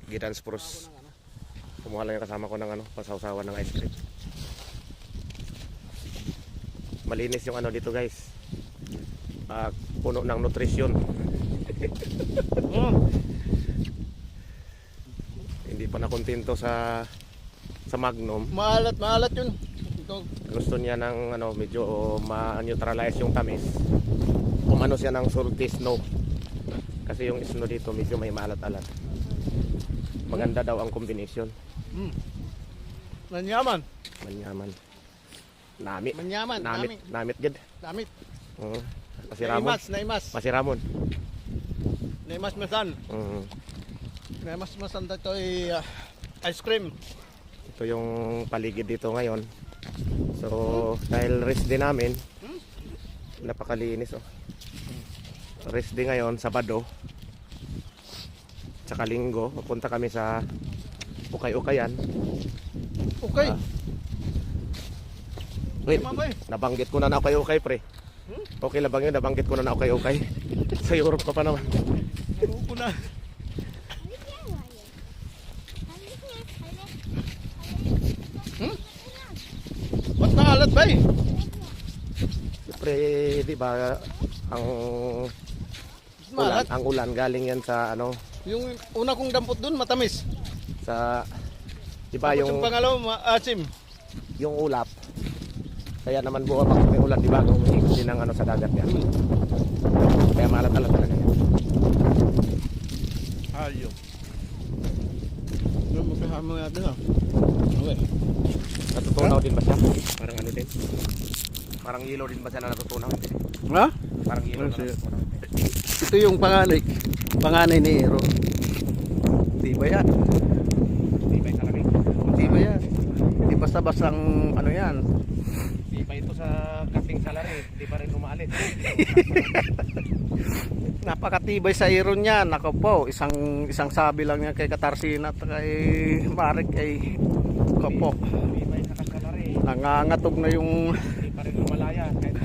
Gidans Pros. Kumuha lang yung kasama ko ng ano, pasawsawan ng ice cream. Malinis yung ano dito guys. Puno ng nutrisyon. Hindi pa nakontento sa Magnum. Maalat yun. Gusto niya ng ano, medyo ma-neutralize yung tamis. Umano siya ng salty snow. Kasi yung snow dito medyo may maalat-alat. Maganda daw ang combination. Manyaman. Namit gid. Damit. Pasiramon. Naimas. Pasiramon. Naimas masan. Naimas masan dito ay ice cream. Ito yung paligid dito ngayon. So, dahil rest day namin, napakalinis oh. Rest day ngayon, Sabado. Tsaka Linggo, pupunta kami sa Ukay-Ukayan. Okay. Wait, nabanggit ko na Ukay-Ukay pre. Okay lang bang yun? Nabanggit ko na Ukay-Ukay. Sa Europe ka pa naman. Ako na. Ba't maalat ba eh? Siyempre, di ba, Maalat. ang ulan galing yan sa ano, Yung una kong dampot dun, matamis. sa, di ba Tapos yung yung pangalaw, maasim. yung ulap. Kaya naman buha pag may ulan, di ba? Umihigit din ang ano sa dagat yan. Kaya maalat-alat talaga yan. Ayaw. Yung magkahama natin ha. Okay. Natutunaw din ba siya? Parang ano din? Parang yelo din ba siya na natutunaw? Hindi. Ha? Parang yelo na Ano siya? natutunaw. Ito yung panganay ni Ero. Di ba yan? Di ba yung salamig? Di ba yan? Di basta-bastang ano yan. Di ba ito sa kasing salary? Di pa rin umaalit. Napakatibay sa Ero niya. Nako po, isang sabi lang yan kay Katarsina at kay Marek kay Kapo. Di ba yung sa salary? Nangangatog na yung Di pa rin lumalaya kahit